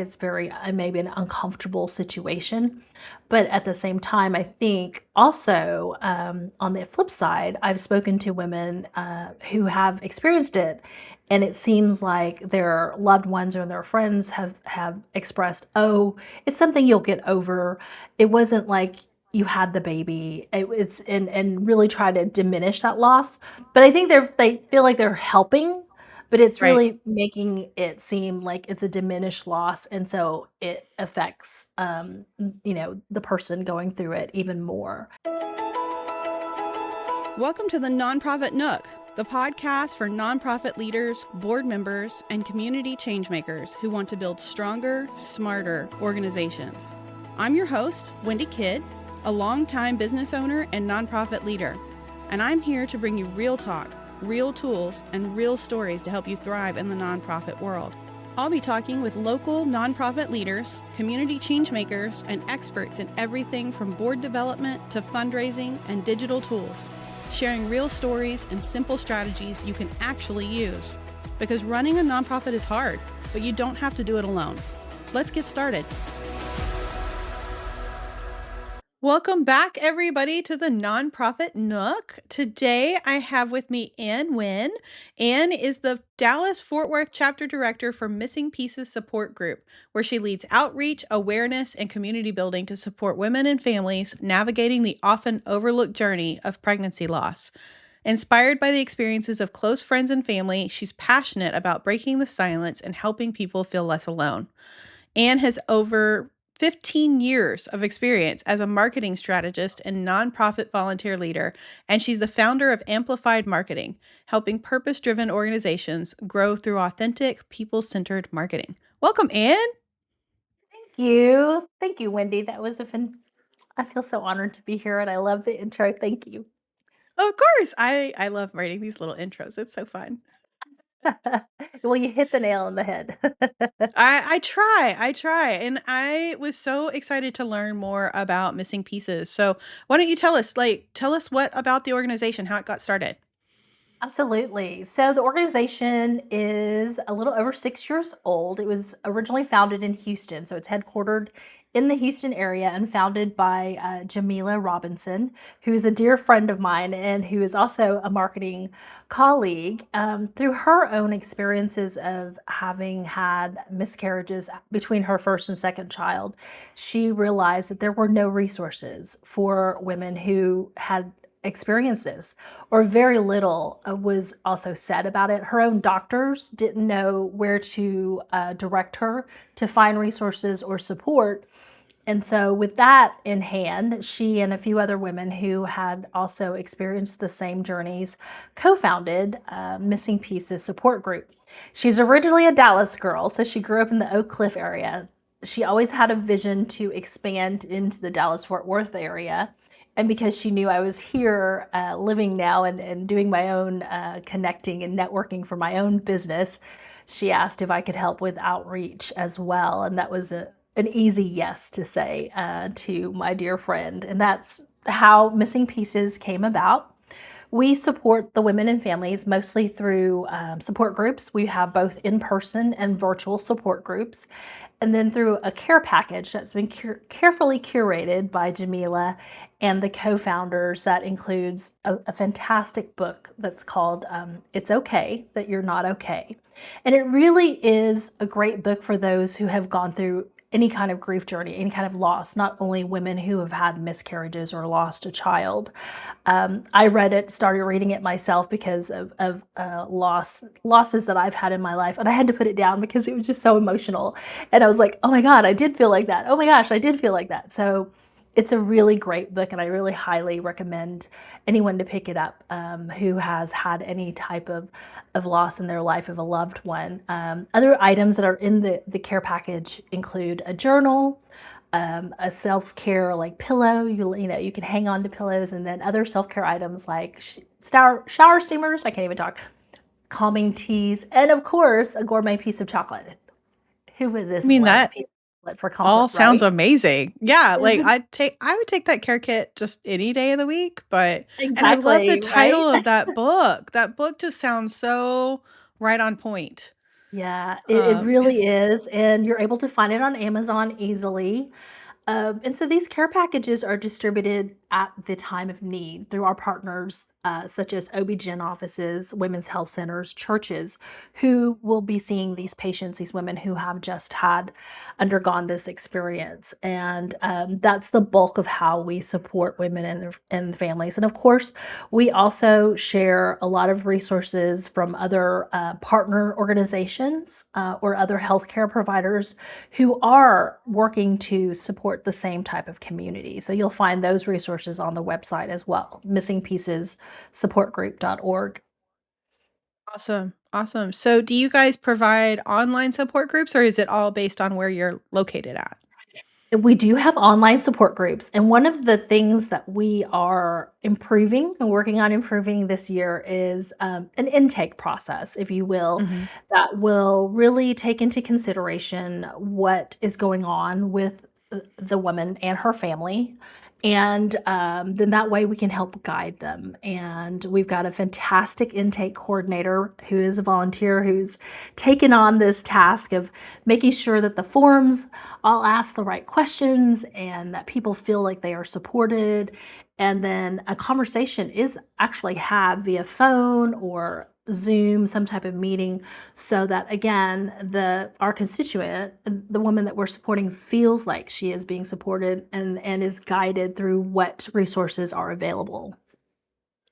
it's very maybe an uncomfortable situation. But at the same time, I think also on the flip side, I've spoken to women who have experienced it, and it seems like their loved ones or their friends have expressed, "Oh, it's something you'll get over. It wasn't like you had the baby." It's and really try to diminish that loss. But I think they feel like they're helping, but it's Right. really making it seem like it's a diminished loss, and so it affects, the person going through it even more. Welcome to the NonProfit Nook, the podcast for nonprofit leaders, board members, and community changemakers who want to build stronger, smarter organizations. I'm your host, Wendy Kidd, a longtime business owner and nonprofit leader, and I'm here to bring you real talk, real tools, and real stories to help you thrive in the nonprofit world. I'll be talking with local nonprofit leaders, community changemakers, and experts in everything from board development to fundraising and digital tools, sharing real stories and simple strategies you can actually use. Because running a nonprofit is hard, but you don't have to do it alone. Let's get started. Welcome back, everybody, to the NonProfit Nook. Today, I have with me Anh Nguyen. Anh is the Dallas-Fort Worth Chapter Director for Missing Pieces Support Group, where she leads outreach, awareness, and community building to support women and families navigating the often overlooked journey of pregnancy loss. Inspired by the experiences of close friends and family, she's passionate about breaking the silence and helping people feel less alone. Anh has over 15 years of experience as a marketing strategist and nonprofit volunteer leader, and she's the founder of Amplified Marketing, helping purpose-driven organizations grow through authentic, people-centered marketing. Welcome, Anh. Thank you, Wendy. That was I feel so honored to be here, and I love the intro. Thank you. Of course, I love writing these little intros. It's so fun. Well, you hit the nail on the head. I try, and I was so excited to learn more about Missing Pieces. So why don't you tell us what about the organization, how it got started? Absolutely. So the organization is a little over 6 years old. It was originally founded in Houston, so it's headquartered in the Houston area and founded by Jamila Robinson, who is a dear friend of mine and who is also a marketing colleague. Through her own experiences of having had miscarriages between her first and second child, she realized that there were no resources for women who had experiences, or very little was also said about it. Her own doctors didn't know where to direct her to find resources or support. And so, with that in hand, she and a few other women who had also experienced the same journeys co founded Missing Pieces Support Group. She's originally a Dallas girl, so she grew up in the Oak Cliff area. She always had a vision to expand into the Dallas Fort Worth area. And because she knew I was here living now and doing my own connecting and networking for my own business, she asked if I could help with outreach as well. And that was an easy yes to say to my dear friend. And that's how Missing Pieces came about. We support the women and families mostly through support groups. We have both in person and virtual support groups. And then through a care package that's been carefully curated by Jamila and the co founders, that includes a fantastic book that's called It's Okay That You're Not Okay. And it really is a great book for those who have gone through any kind of grief journey, any kind of loss, not only women who have had miscarriages or lost a child. I read it, started reading it myself because of losses that I've had in my life, and I had to put it down because it was just so emotional. And I was like, oh my God, I did feel like that. Oh my gosh, I did feel like that. So it's a really great book, and I really highly recommend anyone to pick it up who has had any type of loss in their life of a loved one. Other items that are in the care package include a journal, a self-care like pillow. You can hang on to pillows, and then other self-care items like shower steamers. I can't even talk. Calming teas, and of course, a gourmet piece of chocolate. Who I doesn't mean, love a that piece of chocolate for all comfort, sounds right? amazing. Yeah, like Isn't I would take that care kit just any day of the week, and I love the exactly right? title of that book. That book just sounds so right on point. Yeah, it really Because is, and you're able to find it on Amazon easily. And so these care packages are distributed at the time of need through our partners, such as OB-GYN offices, women's health centers, churches, who will be seeing these patients, these women who have just had undergone this experience. And that's the bulk of how we support women and families. And of course, we also share a lot of resources from other partner organizations or other healthcare providers who are working to support the same type of community. So you'll find those resources on the website as well, missingpiecessupportgroup.org. awesome, awesome. So do you guys provide online support groups, or is it all based on where you're located at? We do have online support groups, and one of the things that we are improving and working on improving this year is an intake process, if you will, Mhm. that will really take into consideration what is going on with the woman and her family. And then that way we can help guide them. And we've got a fantastic intake coordinator who is a volunteer who's taken on this task of making sure that the forms all ask the right questions and that people feel like they are supported. And then a conversation is actually had via phone or Zoom, some type of meeting, so that again, our constituent, the woman that we're supporting, feels like she is being supported and is guided through what resources are available.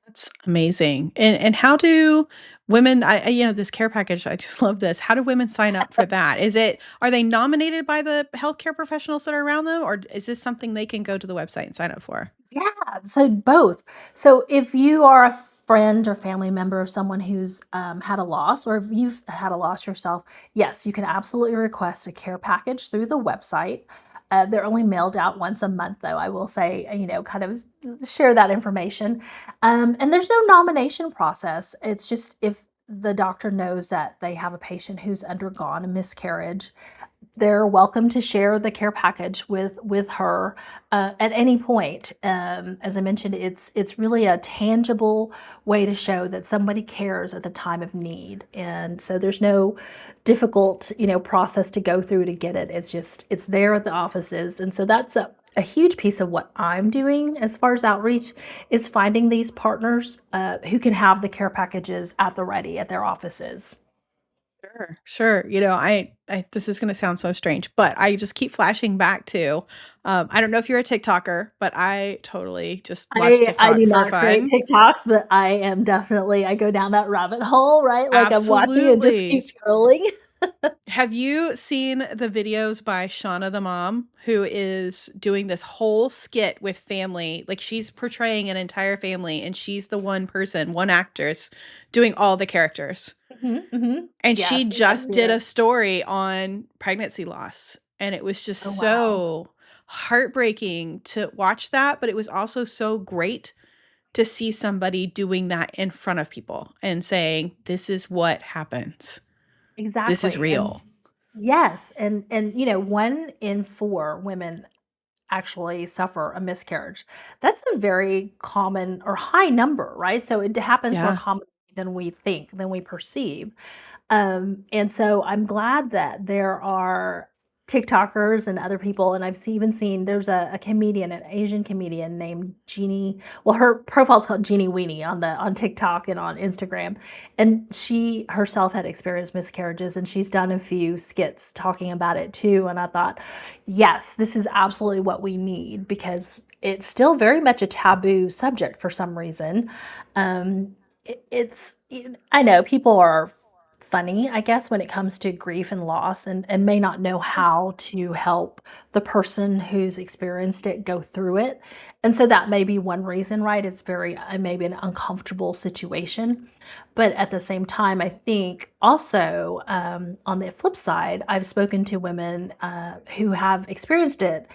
That's amazing. And how do women this care package, I just love this. How do women sign up for that? Are they nominated by the healthcare professionals that are around them, or is this something they can go to the website and sign up for? Yeah, so both. So if you are a friend or family member of someone who's had a loss, or if you've had a loss yourself, yes, you can absolutely request a care package through the website. They're only mailed out once a month, though, I will say, kind of share that information. And there's no nomination process. It's just if the doctor knows that they have a patient who's undergone a miscarriage, they're welcome to share the care package with her at any point. As I mentioned, it's really a tangible way to show that somebody cares at the time of need, and so there's no difficult process to go through to get it. It's there at the offices, and so that's a huge piece of what I'm doing as far as outreach is finding these partners who can have the care packages at the ready at their offices. Sure, sure. I this is gonna sound so strange, but I just keep flashing back to, I don't know if you're a TikToker, but I totally just watch I TikTok do for not create fun. TikToks, but I go down that rabbit hole, right? Like, I'm watching and just keep Absolutely. scrolling. Have you seen the videos by Shauna the mom, who is doing this whole skit with family? Like, she's portraying an entire family, and she's the one person, one actress, doing all the characters. Mhm, mhm. And Yes, she I have just seen did it. a story on pregnancy loss, and it was just Oh, wow. so heartbreaking to watch that, but it was also so great to see somebody doing that in front of people and saying, "This is what happens. This is Exactly, and real." yes, and 1 in 4 women actually suffer a miscarriage. That's a very common or high number, right? So it happens more Yeah. commonly than we think, than we perceive. And so I'm glad that there are TikTokers and other people, and even seen there's a comedian, an Asian comedian named Jeannie. Well, her profile's called Jeannie Weenie on TikTok and on Instagram, and she herself had experienced miscarriages, and she's done a few skits talking about it too. And I thought, yes, this is absolutely what we need because it's still very much a taboo subject for some reason. I know people are funny, I guess, when it comes to grief and loss and may not know how to help the person who's experienced it go through it. And so that may be one reason, right? It's very, maybe an uncomfortable situation. But at the same time, I think also on the flip side, I've spoken to women who have experienced it.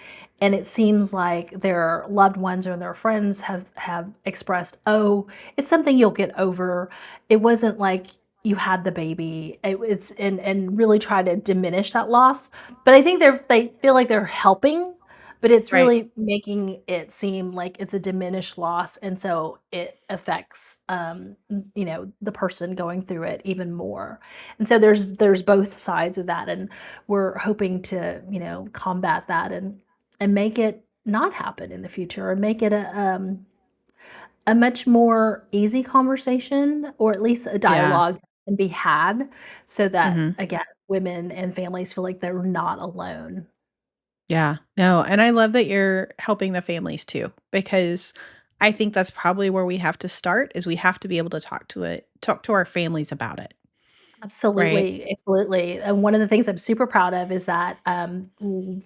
And it seems like their loved ones or their friends have expressed, "Oh, it's something you'll get over. It wasn't like you had the baby." It's and really try to diminish that loss. But I think they feel like they're helping but it's Right. really making it seem like it's a diminished loss, and so it affects, the person going through it even more. And so there's both sides of that, and we're hoping to, combat that and make it not happen in the future, or make it a much more easy conversation, or at least a Yeah. dialogue that can be had, so that, Mhm. again, women and families feel like they're not alone. Yeah. No, and I love that you're helping the families too, because I think that's probably where we have to start is we have to be able to talk to our families about it, right? Absolutely, absolutely, and one of the things I'm super proud of is that,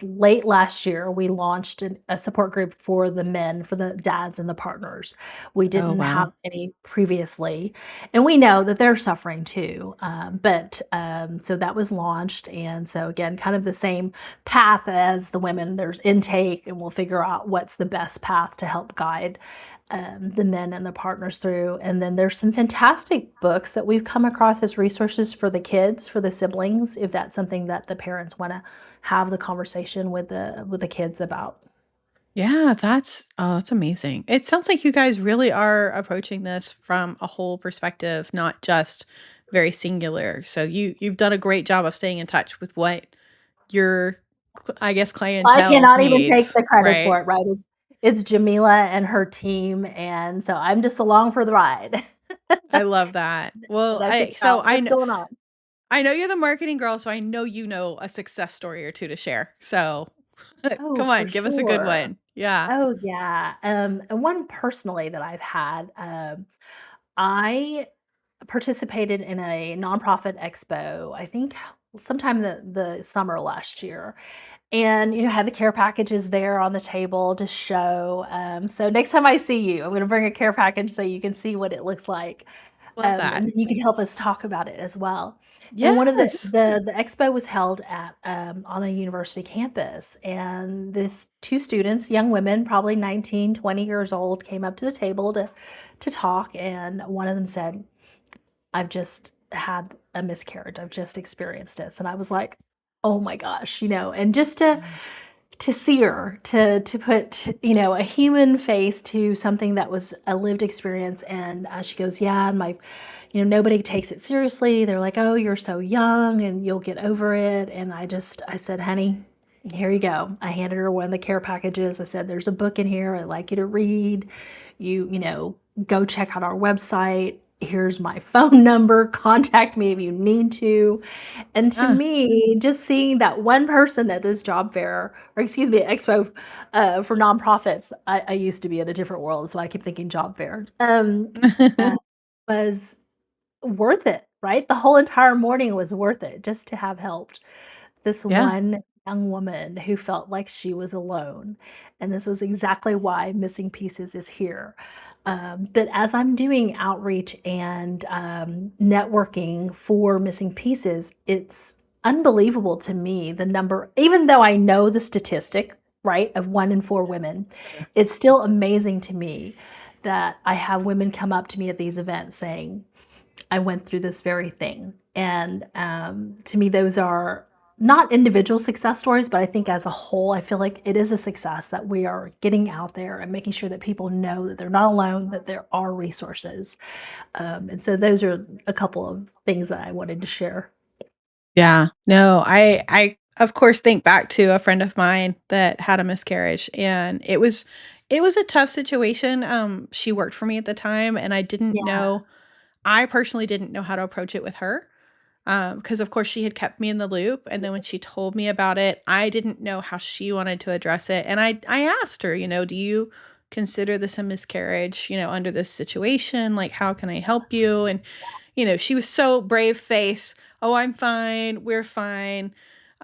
late last year, we launched a support group for the men, for the dads and the partners. We Oh, didn't have wow. any previously, and we know that they're suffering too, so that was launched, and so, again, kind of the same path as the women. There's intake, and we'll figure out what's the best path to help guide the men and the partners through. And then there's some fantastic books that we've come across as resources for the kids, for the siblings, if that's something that the parents want to have the conversation with the kids about. Yeah, that's amazing. It sounds like you guys really are approaching this from a whole perspective, not just very singular. So you've done a great job of staying in touch with what your I guess I clientele cannot even take needs, the credit right? for it, right? It's Jamila and her team, and so I'm just along for the ride. I love that. Well, That's I so about what's going on. I know you're the marketing girl, so I know you know a success story or two to share. So Oh, come for on, give us a good sure. one. Yeah. Oh, yeah. And one personally that I've had, I participated in a nonprofit expo, I think sometime the summer last year, and, had the care packages there on the table to show, so next time I see you, I'm gonna bring a care package so you can see what it looks like, Love and that. then you can help us talk about it as well. And one of the Yes. the the expo was held at, on a university campus, and this 2 students, young women, probably 19, 20 years old, came up to the table to talk, and one of them said, "I've just had a miscarriage. I've just experienced this." And I was like, "Oh my gosh," and just Mm. to see her, to put, a human face to something that was a lived experience. And she goes, "Yeah, and my, nobody takes it seriously. They're like, 'Oh, you're so young and you'll get over it.'" And I said, "Honey, here you go." I handed her one of the care packages. I said, "There's a book in here I'd like you to read. Go check out our website. Here's my phone number. Contact me if you need to." And to Yeah. me, just seeing that one person at this job fair, or excuse me, expo, for nonprofits, I used to be in a different world, so I keep thinking job fair, uh, was worth it, right? The whole entire morning was worth it just to have helped this Yeah. one young woman who felt like she was alone. And this is exactly why Missing Pieces is here. But as I'm doing outreach and networking for Missing Pieces, it's unbelievable to me the number, even though I know the statistic, right, of 1 in 4 women, it's still amazing to me that I have women come up to me at these events saying, "I went through this very thing." And to me, those are not individual success stories, but I think as a whole, I feel like it is a success that we are getting out there and making sure that people know that they're not alone, that there are resources. And so those are a couple of things that I wanted to share. Yeah. No, I of course think back to a friend of mine that had a miscarriage and it was a tough situation. She worked for me at the time and Yeah. I personally didn't know how to approach it with her. Because of course she had kept me in the loop, and then when she told me about it, I didn't know how she wanted to address it, and I asked her, "Do you consider this a miscarriage, under this situation? Like, how can I help you?" And, she was so brave face, "Oh, I'm fine. We're fine."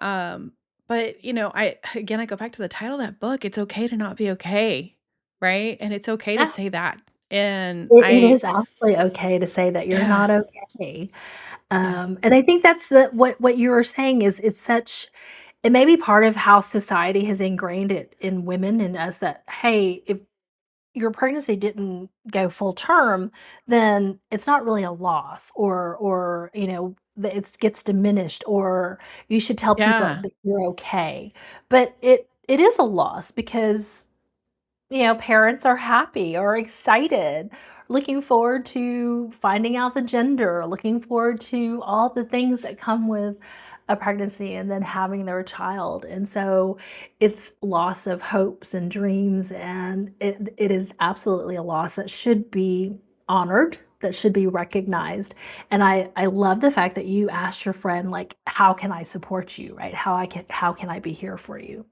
Um, but, I go back to the title of that book, It's Okay to Not Be Okay, right? And it's okay to Yeah. say that. And It I is absolutely okay to say that you're Yeah, not okay. yeah, And I think that's what you were saying is it's such, it may be part of how society has ingrained it in women and us that, hey, if your pregnancy didn't go full term, then it's not really a loss, or that it gets diminished, or you should tell people yeah, that you're okay. But it it is a loss because, parents are happy or excited, looking forward to finding out the gender, looking forward to all the things that come with a pregnancy and then having their child. And so it's loss of hopes and dreams, and it is absolutely a loss that should be honored, that should be recognized. And I love the fact that you asked your friend, like, how can I support you, right? How can I be here for you?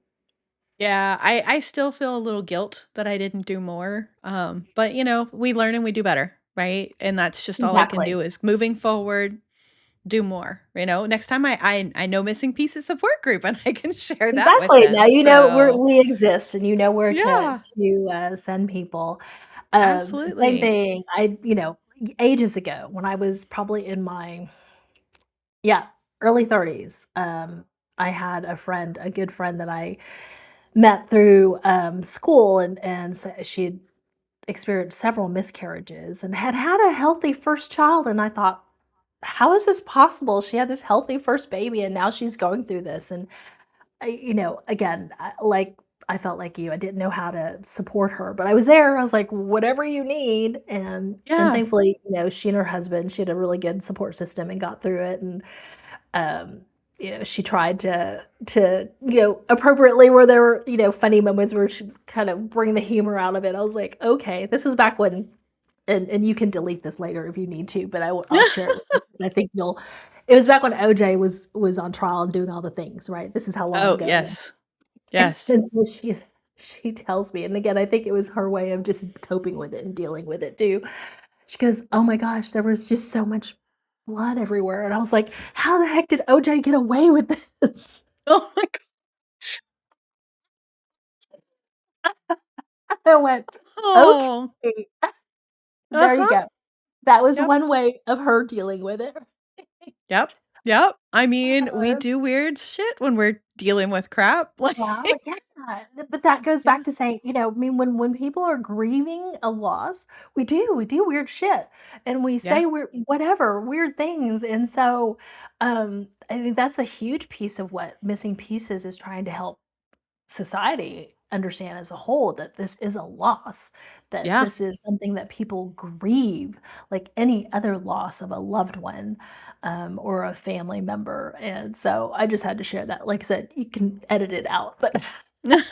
Yeah, I still feel a little guilt that I didn't do more, but, we learn and we do better, right? And that's just all I can Exactly. do is moving forward, do more, Next time I know missing pieces support group, and I can share that with Exactly. Now them, you know so we exist and you know where to yeah, send people. Same absolutely. thing. Ages ago when I was probably in my, yeah, early 30s, I had a friend, a good friend that I met through school, and so she had experienced several miscarriages and had had a healthy first child, and I thought, how is this possible? She had this healthy first baby and now she's going through this. And again, I felt like you. I didn't know how to support her, but I was there. I was like, "Whatever you need," and Yeah. thankfully, she and her husband, she had a really good support system and got through it. And um, she tried to appropriately where there were funny moments where she kind of bring the humor out of it. I was like, okay, this was back when, and you can delete this later if you need to, but I'll share it with you 'cause I think you'll. It was back when OJ was on trial and doing all the things, right? This is how long Oh, ago it was. yes. Yes. And so she tells me, and again, I think it was her way of just coping with it and dealing with it too. She goes, "Oh my gosh, there was just so much blood everywhere." And I was like, "How the heck did OJ get away with this?" Oh my gosh. I went, Oh. "Okay, there you Uh-huh. go." That was Yep. one way of her dealing with it. Yep. Yep. I mean, we Uh, do weird shit when we're dealing with crap, like well, yeah, but that goes yeah, back to saying, I mean, when people are grieving a loss, we do weird shit, and we yeah, say weird whatever, weird things, and so, I think that's a huge piece of what Missing Pieces is trying to help society understand as a whole, that this is a loss, that yeah. this is something that people grieve like any other loss of a loved one, or a family member. And so I just had to share that. Like I said, you can edit it out, but I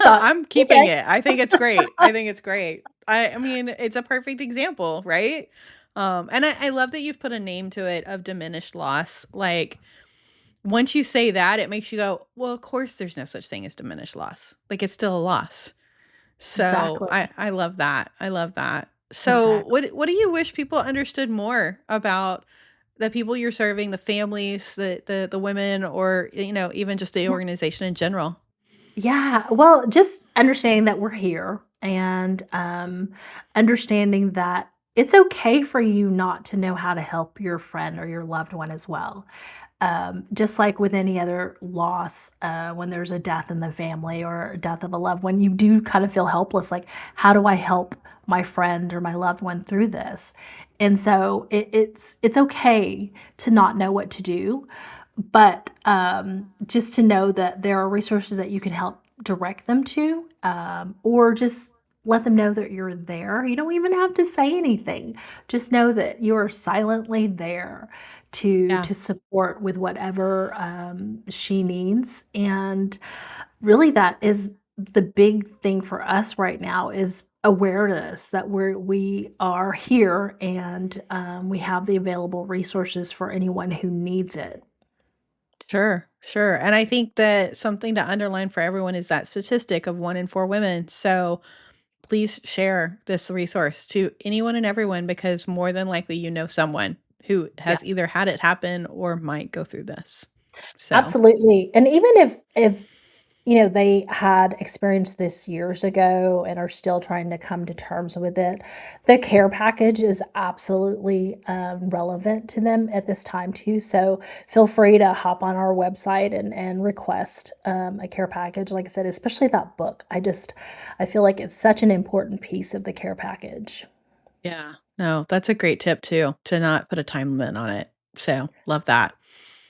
thought, I'm keeping okay. it. I think it's great. I think it's great. I mean, it's a perfect example, right? And I love that you've put a name to it of diminished loss. Like once you say that, it makes you go, well, of course there's no such thing as diminished loss. Like it's still a loss. So Exactly, I love that. I love that. So exactly. what do you wish people understood more about the people you're serving, the families, the women, or even just the organization in general? Yeah, well, just understanding that we're here, and understanding that it's okay for you not to know how to help your friend or your loved one as well. Just like with any other loss, when there's a death in the family or a death of a loved one, you do kind of feel helpless. Like, how do I help my friend or my loved one through this? And so it's okay to not know what to do, but just to know that there are resources that you can help direct them to, or just let them know that you're there. You don't even have to say anything. Just know that you're silently there to Yeah, to support with whatever she needs. And really, that is the big thing for us right now, is awareness that we are here, and we have the available resources for anyone who needs it. sure, sure. And I think that something to underline for everyone is that statistic of 1 in 4 women. So please share this resource to anyone and everyone because more than likely you know someone who Yeah. has either had it happen or might go through this. So, Absolutely, and even if, they had experienced this years ago and are still trying to come to terms with it, the care package is absolutely, relevant to them at this time too, so feel free to hop on our website and request, a care package, like I said, especially that book. I feel like it's such an important piece of the care package. yeah. No, that's a great tip too, to not put a time limit on it. So, love that.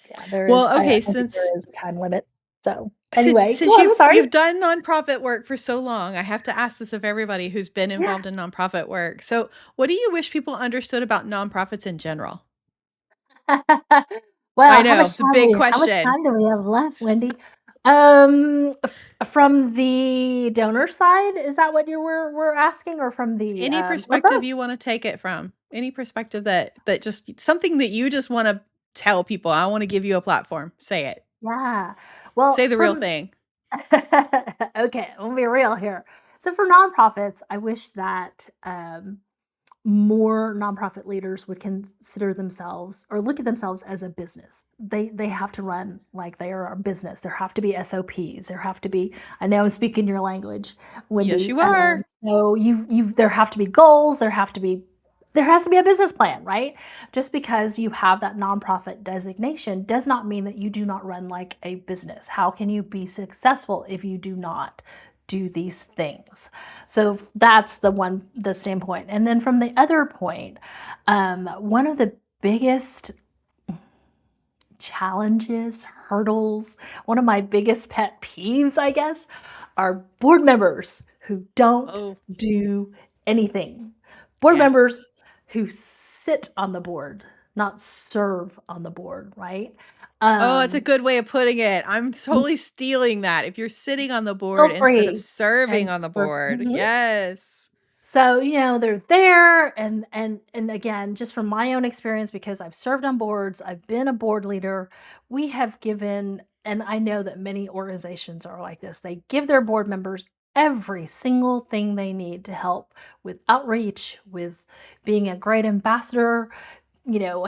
Yeah, there is Well, I okay, think since there is a time limit, so Anyway, go Since on, I'm sorry. you've done nonprofit work for so long, I have to ask this of everybody who's been Yeah. involved in nonprofit work. So, what do you wish people understood about nonprofits in general? I Well, know, it's a big how much question. time do we have left, Wendy? From the donor side, is that what you were asking, or from the, Any or perspective both? you wanna take it from. Any perspective that just something that you just wanna tell people, "I wanna give you a platform." Say it. Yeah. Well, Say the real from thing. okay, we'll be real here. So for nonprofits, I wish that more nonprofit leaders would consider themselves or look at themselves as a business. They have to run like they are a business. There have to be SOPs. There have to be. I know I'm speaking your language, Yes, Wendy. you are. So you've there have to be goals. There has to be a business plan, right? Just because you have that nonprofit designation does not mean that you do not run like a business. How can you be successful if you do not do these things? So that's the standpoint. And then from the other point, one of the biggest challenges, hurdles, one of my biggest pet peeves, I guess, are board members who don't Oh, do anything. Board yeah. members who sit on the board, not serve on the board, right? Oh, it's a Um, good way of putting it. I'm totally stealing that. If you're sitting on the board feel instead of free serving and on the serve. board. Mhm. Yes. So, they're there and again, just from my own experience because I've served on boards, I've been a board leader, we have given and I know that many organizations are like this. They give their board members every single thing they need to help with outreach, with being a great ambassador,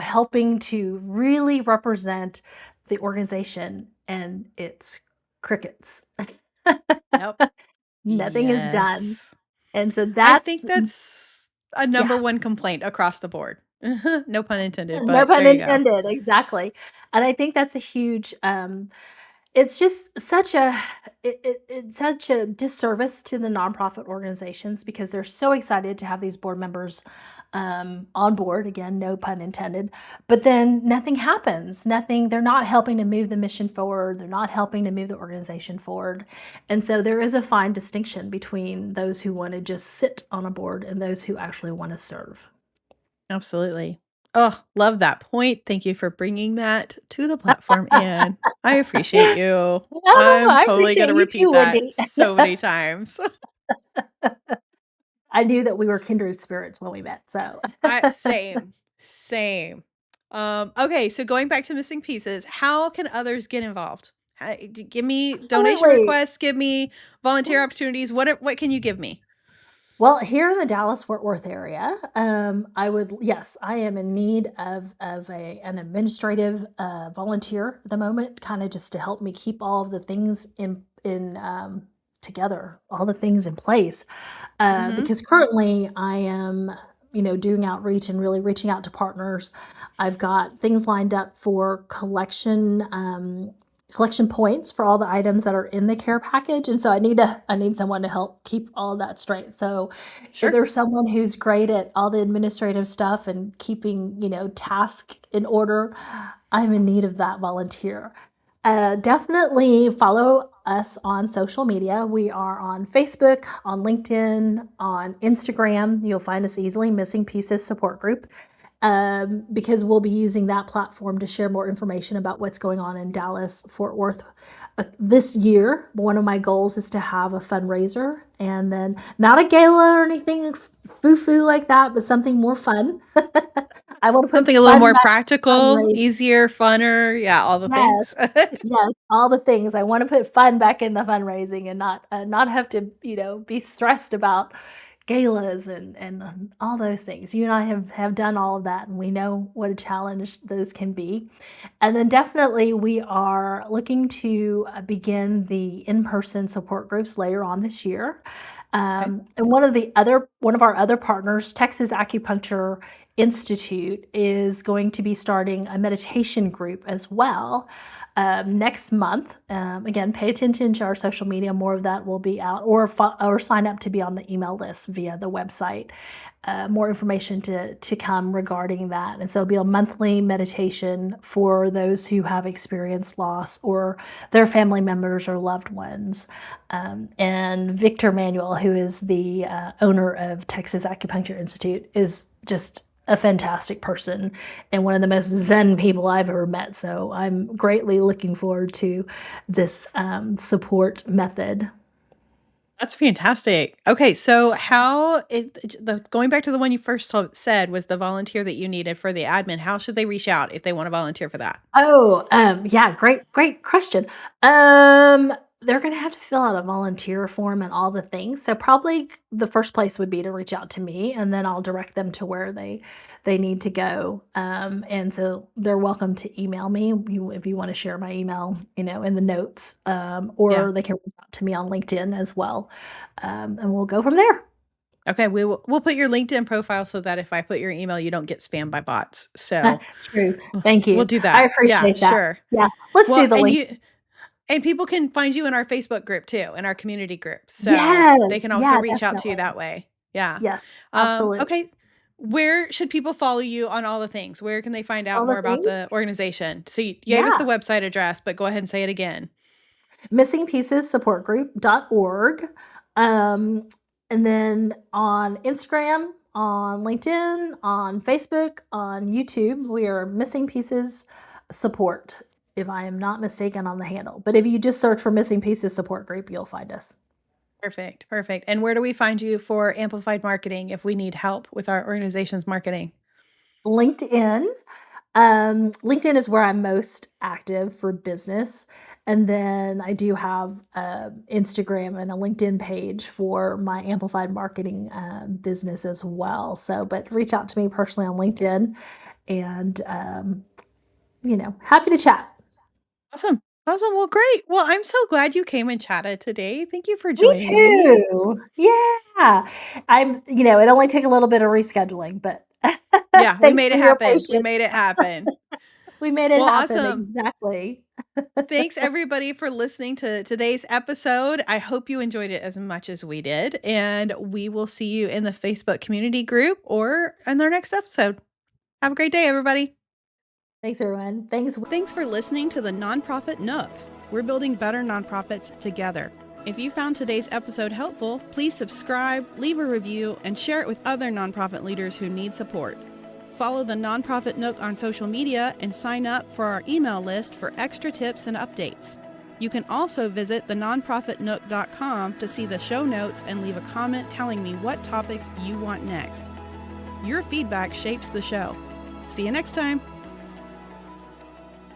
helping to really represent the organization and it's crickets. Yep. Nothing is done. Yes. And so I that's think that's a yeah. number one complaint across the board. No pun intended, No but pun there you go. intended, exactly. And I think that's a huge, it's just such a it's such a disservice to the nonprofit organizations because they're so excited to have these board members, on board, again, no pun intended, but then nothing happens. Nothing they're not helping to move the mission forward, they're not helping to move the organization forward, and so there is a fine distinction between those who wanna just sit on a board and those who actually wanna serve. Absolutely. Oh, love that point. Thank you for bringing that to the platform, Anne. I appreciate you. Oh, I'm I totally appreciate gonna you repeat too, that Wendy. so many times. I knew that we were kindred spirits when we met, so I same, same. Okay, so going back to missing pieces, how can others get involved? Give me donation absolutely. requests, give me volunteer opportunities. What can you give me? Well, here in the Dallas-Fort Worth area, yes, I am in need of an administrative, volunteer at the moment, kinda just to help me keep all of the things together, all the things in place. Mhm. Because currently I am, doing outreach and really reaching out to partners. I've got things lined up for collection points for all the items that are in the care package, and so I need someone to help keep all of that straight. So if Sure. there's someone who's great at all the administrative stuff and keeping, task in order, I'm in need of that volunteer. Definitely follow us on social media. We are on Facebook, on LinkedIn, on Instagram. You'll find us easily, Missing Pieces Support Group, because we'll be using that platform to share more information about what's going on in Dallas, Fort Worth. This year, one of my goals is to have a fundraiser and then not a gala or anything foo foo like that, but something more fun. I want to put Something a little fun more back in practical, fundraising. easier, funner, yeah, all the Yes. things. Yes, all the things. I wanna put fun back in the fundraising and not have to, be stressed about galas and all those things. You and I have done all of that, and we know what a challenge those can be. And then definitely we are looking to, begin the in-person support groups later on this year. Okay. And one of our other partners, Texas Acupuncture Institute, is going to be starting a meditation group as well. next month. Again, pay attention to our social media. More of that will be out, or sign up to be on the email list via the website. More information to come regarding that. And so it'll be a monthly meditation for those who have experienced loss or their family members or loved ones. And Victor Manuel, who is the owner of Texas Acupuncture Institute, is just a fantastic person and one of the most zen people I've ever met. So I'm greatly looking forward to this support method. That's fantastic. Okay, so going back to the one you first said was the volunteer that you needed for the admin. How should they reach out if they want to volunteer for that? Oh, yeah, great question. They're gonna have to fill out a volunteer form and all the things. So probably the first place would be to reach out to me, and then I'll direct them to where they need to go. And so they're welcome to email me if you want to share my email, in the notes, Yeah. or they can reach out to me on LinkedIn as well, and we'll go from there. Okay, we'll put your LinkedIn profile so that if I put your email, you don't get spammed by bots. So True. Thank we'll you. do I that. Yeah, appreciate that. sure. Yeah, let's Well, do the link. and people can find you in our Facebook group too, in our community group. So they Yes, can also yeah, reach out to you definitely. that way. Yeah. Yes, absolutely. Okay. Where should people follow you on all the things? Where can they find out All the more about things? the organization? So you gave us the Yeah. website address, but go ahead and say it again. Missingpiecessupportgroup.org. Um, and then on Instagram, on LinkedIn, on Facebook, on YouTube, we are Missing Pieces Support, if I am not mistaken on the handle. But if you just search for Missing Pieces Support Group, you'll find us. Perfect. Perfect. And where do we find you for amplified marketing if we need help with our organization's marketing? LinkedIn. LinkedIn is where I'm most active for business. And then I do have Instagram and a LinkedIn page for my amplified marketing business as well. So, but reach out to me personally on LinkedIn and, happy to chat. Awesome. Awesome. Well, great. Well, I'm so glad you came and chatted today. Thank you for Me joining me. too. Yeah. It only took a little bit of rescheduling, but Yeah, we thanks made for it your happen. We patience. made it happen. We made it Well, happen. awesome. Exactly. Thanks everybody for listening to today's episode. I hope you enjoyed it as much as we did, and we will see you in the Facebook community group or in our next episode. Have a great day, everybody. Thanks, everyone. Thanks. Thanks for listening to the NonProfit Nook. We're building better nonprofits together. If you found today's episode helpful, please subscribe, leave a review, and share it with other nonprofit leaders who need support. Follow the NonProfit Nook on social media and sign up for our email list for extra tips and updates. You can also visit thenonprofitnook.com to see the show notes and leave a comment telling me what topics you want next. Your feedback shapes the show. See you next time.